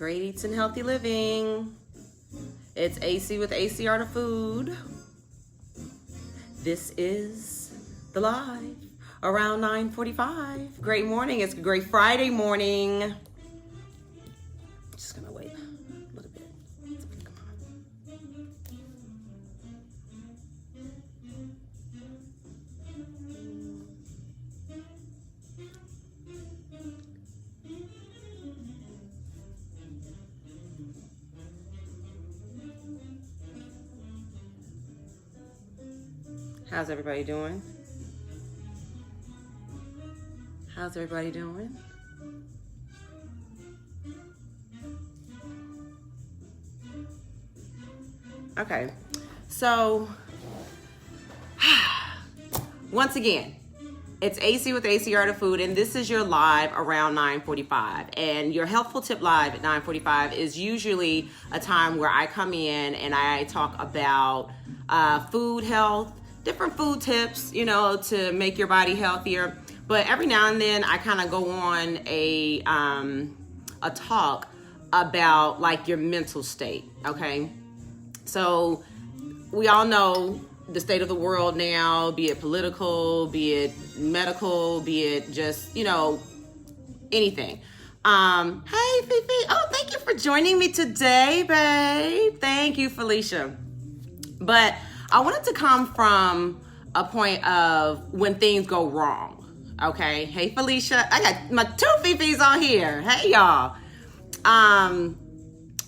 Great Eats and Healthy Living. It's AC with AC Art of Food. This is the live around 9:45. Great morning. It's a great Friday morning. Just gonna wait a little bit. Come on. How's everybody doing? How's everybody doing? Okay, so once again, it's AC with AC Art of Food, and this is your live around 9:45. And your HealthFUL tip live at 9:45 is usually a time where I come in and I talk about food health, different food tips, to make your body healthier. But every now and then I kind of go on a talk about like your mental state. Okay, so we all know the state of the world now, be it political, be it medical, be it just anything. Hey Fifi, oh, thank you for joining me today, babe. Thank you, Felicia. But I wanted to come from a point of when things go wrong. Okay. Hey, Felicia. I got my two Fifis on here. Hey, y'all.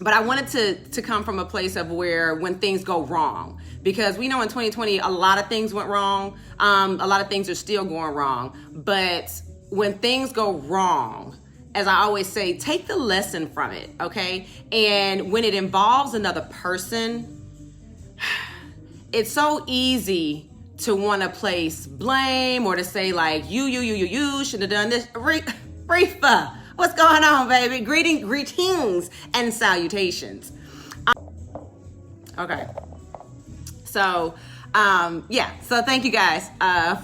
But I wanted to come from a place of where when things go wrong, because we know in 2020, a lot of things went wrong. A lot of things are still going wrong. But when things go wrong, as I always say, take the lesson from it. Okay. And when it involves another person, it's so easy to want to place blame or to say like, you should have done this. Reefa, what's going on, baby? Greetings and salutations. Okay. So, so thank you guys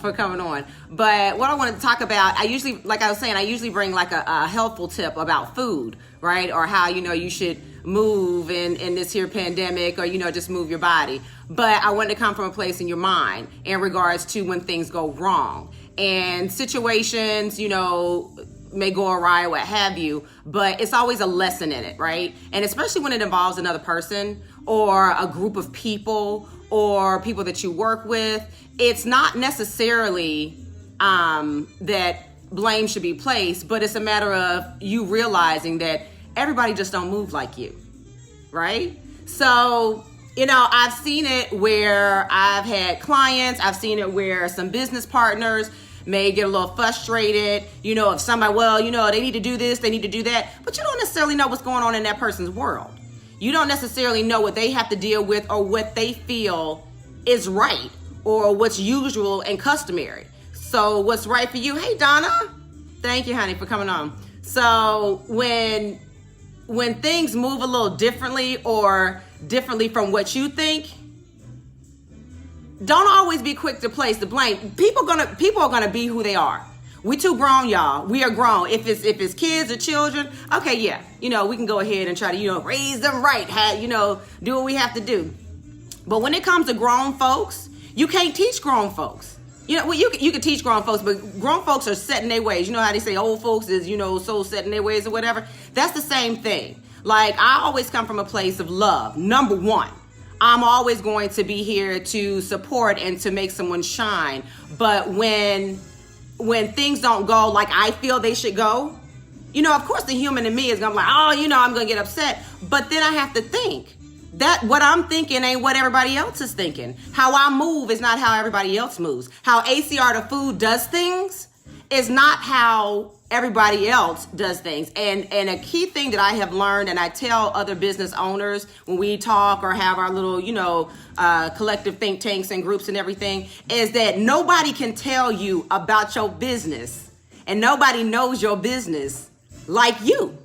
for coming on. But what I wanted to talk about, I usually bring like a helpful tip about food, right? Or how, you should move in this here pandemic, or, just move your body. But I wanted to come from a place in your mind in regards to when things go wrong and situations, may go awry, what have you, but it's always a lesson in it, right? And especially when it involves another person or a group of people or people that you work with, it's not necessarily that blame should be placed, but it's a matter of you realizing that everybody just don't move like you, right? So, I've seen it where I've had clients, I've seen it where some business partners may get a little frustrated, if somebody, they need to do this, they need to do that, but you don't necessarily know what's going on in that person's world. You don't necessarily know what they have to deal with or what they feel is right or what's usual and customary. So what's right for you? Hey, Donna. Thank you, honey, for coming on. So when things move a little differently or differently from what you think, don't always be quick to place the blame. People are gonna be who they are. We too grown, y'all. We are grown. If it's kids or children, okay, yeah, we can go ahead and try to raise them right, do what we have to do. But when it comes to grown folks, you can't teach grown folks. You can teach grown folks, but grown folks are set in their ways. You know how they say old folks is, so set in their ways or whatever. That's the same thing. Like, I always come from a place of love. Number one, I'm always going to be here to support and to make someone shine. But when things don't go like I feel they should go, of course the human in me is gonna be like, I'm gonna get upset. But then I have to think that what I'm thinking ain't what everybody else is thinking. How I move is not how everybody else moves. How AC Art of Food does things is not how everybody else does things. And a key thing that I have learned, and I tell other business owners when we talk or have our little, collective think tanks and groups and everything, is that nobody can tell you about your business and nobody knows your business like you.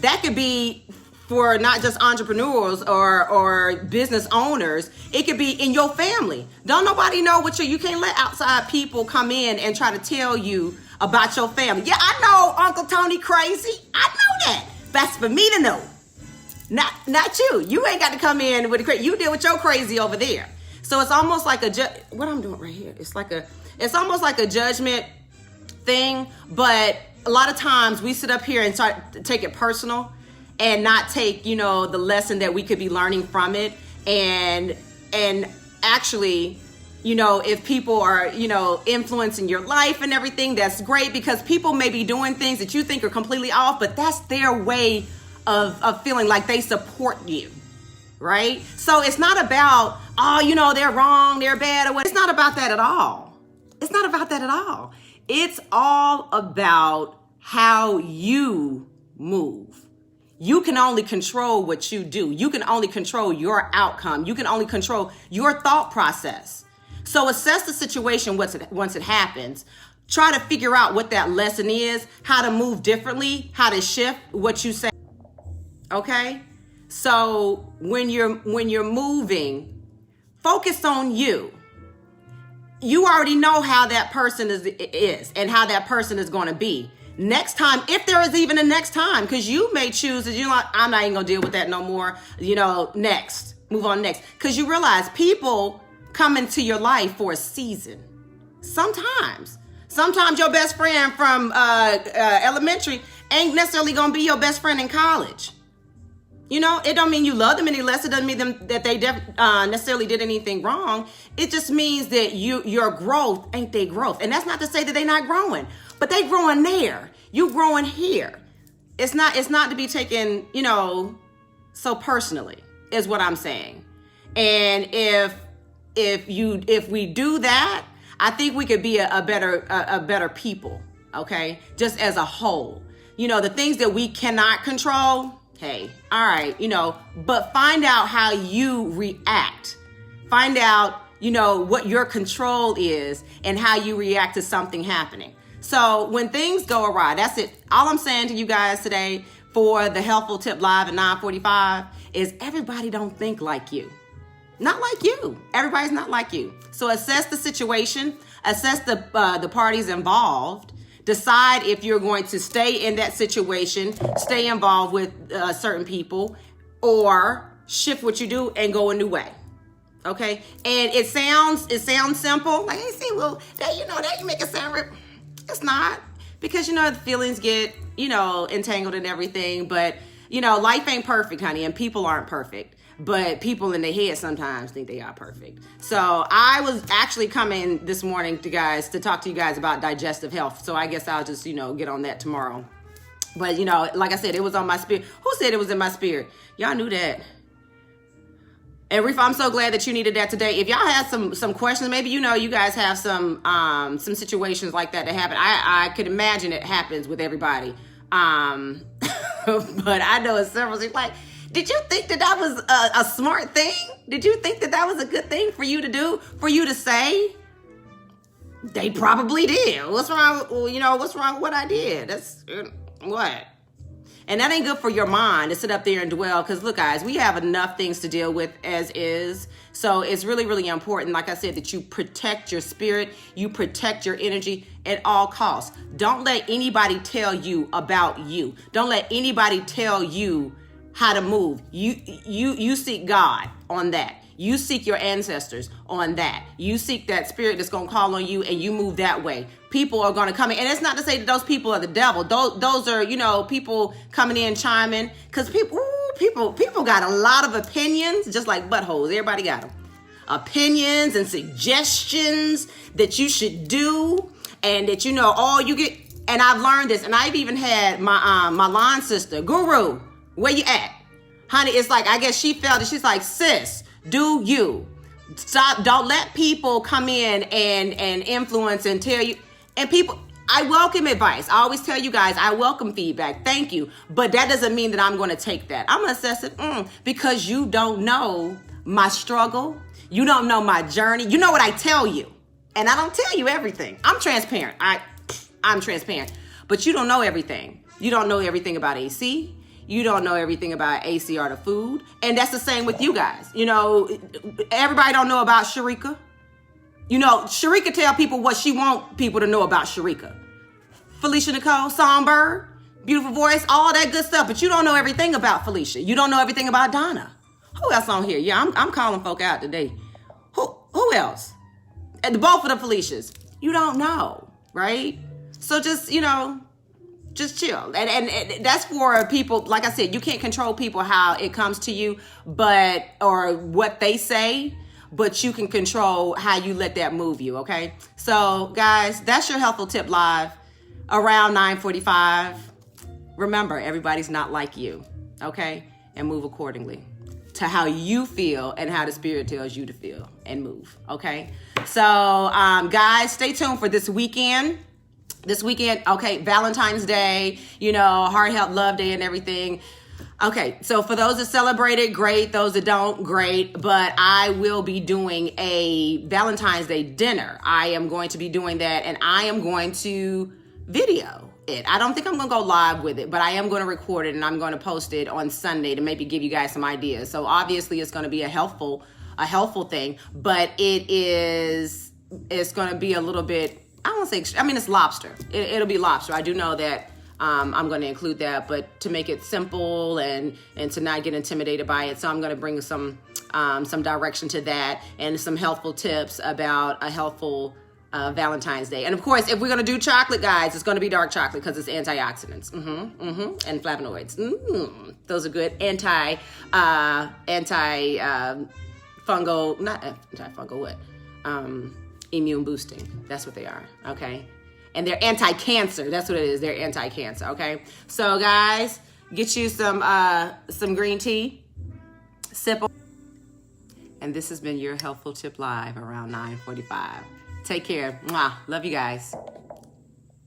That could be for not just entrepreneurs or business owners. It could be in your family. Don't nobody know what you can't let outside people come in and try to tell you about your family. Yeah, I know Uncle Tony crazy. I know that. That's for me to know. Not you. You ain't got to come in with the crazy. You deal with your crazy over there. So it's almost like what I'm doing right here. It's almost like a judgment thing, but a lot of times we sit up here and start to take it personal and not take, the lesson that we could be learning from it. And actually, if people are, influencing your life and everything, that's great, because people may be doing things that you think are completely off, but that's their way of feeling like they support you, right? So it's not about, they're wrong, they're bad, or what. It's not about that at all. It's not about that at all. It's all about how you move. You can only control what you do. You can only control your outcome. You can only control your thought process. So assess the situation once it happens. Try to figure out what that lesson is, how to move differently, how to shift what you say. Okay? So when you're moving, focus on you. You already know how that person is and how that person is going to be. Next time, if there is even a next time, because you may choose that I'm not even going to deal with that no more, next. Move on next. Because you realize people come into your life for a season. Sometimes your best friend from elementary ain't necessarily going to be your best friend in college. It don't mean you love them any less. It doesn't mean that they necessarily did anything wrong. It just means that your growth ain't their growth. And that's not to say that they're not growing, but they growing there. You growing here. It's not to be taken, so personally, is what I'm saying. And if we do that, I think we could be a better people, okay? Just as a whole. The things that we cannot control, hey, all right, but find out how you react. Find out, what your control is and how you react to something happening. So when things go awry, that's it. All I'm saying to you guys today for the HealthFUL Tip Live at 9:45 is everybody don't think like you. Not like you. Everybody's not like you. So assess the situation, assess the parties involved. Decide if you're going to stay in that situation, stay involved with certain people, or shift what you do and go a new way. Okay? And it sounds simple. Like, hey, see, well, that you make it sound it's not. Because the feelings get, entangled in everything. But, life ain't perfect, honey, and people aren't perfect. But people in their head sometimes think they are perfect. So I was actually coming this morning to talk to you guys about digestive health. So I guess I'll just, get on that tomorrow. But, like I said, it was on my spirit. Who said it was in my spirit? Y'all knew that. And Reef, I'm so glad that you needed that today. If y'all had some questions, maybe you guys have some situations like that happen. I could imagine it happens with everybody. But I know it's several things like, did you think that was a smart thing? Did you think that was a good thing for you to do, for you to say? They probably did. What's wrong? What's wrong with what I did? That's what. And that ain't good for your mind to sit up there and dwell. Because look, guys, we have enough things to deal with as is. So it's really, really important, like I said, that you protect your spirit, you protect your energy at all costs. Don't let anybody tell you about you. Don't let anybody tell you how to move. You seek God on that. You seek your ancestors on that. You seek that spirit that's going to call on you, and you move that way. People are going to come in. And it's not to say that those people are the devil. Those are, people coming in, chiming. Because people got a lot of opinions, just like buttholes. Everybody got them. Opinions and suggestions that you should do, and that, all you get. And I've learned this. And I've even had my line sister, Guru, where you at? Honey, it's like, I guess she felt it. She's like, sis, do you. Stop. Don't let people come in and influence and tell you. And people, I welcome advice. I always tell you guys, I welcome feedback. Thank you. But that doesn't mean that I'm going to take that. I'm going to assess it because you don't know my struggle. You don't know my journey. You know what I tell you. And I don't tell you everything. I'm transparent. I'm transparent. But you don't know everything. You don't know everything about AC. You don't know everything about ACR, the food. And that's the same with you guys. Everybody don't know about Sharika. Sharika tell people what she want people to know about Sharika. Felicia Nicole, Songbird, beautiful voice, all that good stuff. But you don't know everything about Felicia. You don't know everything about Donna. Who else on here? Yeah, I'm calling folk out today. Who else? And both of the Felicias. You don't know, right? So just, just chill. And that's for people, like I said, you can't control people how it comes to you, or what they say, but you can control how you let that move you, okay? So guys, that's your HealthFUL Tip Live around 9:45. Remember, everybody's not like you, okay? And move accordingly to how you feel and how the spirit tells you to feel and move, okay? So guys, stay tuned for this weekend. Okay, Valentine's Day, Heart Health Love Day and everything. Okay, so for those that celebrate it, great. Those that don't, great. But I will be doing a Valentine's Day dinner. I am going to be doing that, and I am going to video it. I don't think I'm going to go live with it, but I am going to record it, and I'm going to post it on Sunday to maybe give you guys some ideas. So obviously it's going to be a helpful thing, but it's going to be a little bit, I don't want to say, it's lobster. It'll be lobster. I do know that. I'm going to include that, but to make it simple and to not get intimidated by it. So I'm going to bring some direction to that and some helpful tips about a healthful Valentine's Day. And of course, if we're going to do chocolate, guys, it's going to be dark chocolate because it's antioxidants and flavonoids. Those are good immune boosting. That's what they are. Okay. And they're anti-cancer. That's what it is. They're anti-cancer. Okay. So guys, get you some green tea, sip. And this has been your HealthFUL Tip Live around 9:45. Take care. Mwah. Love you guys.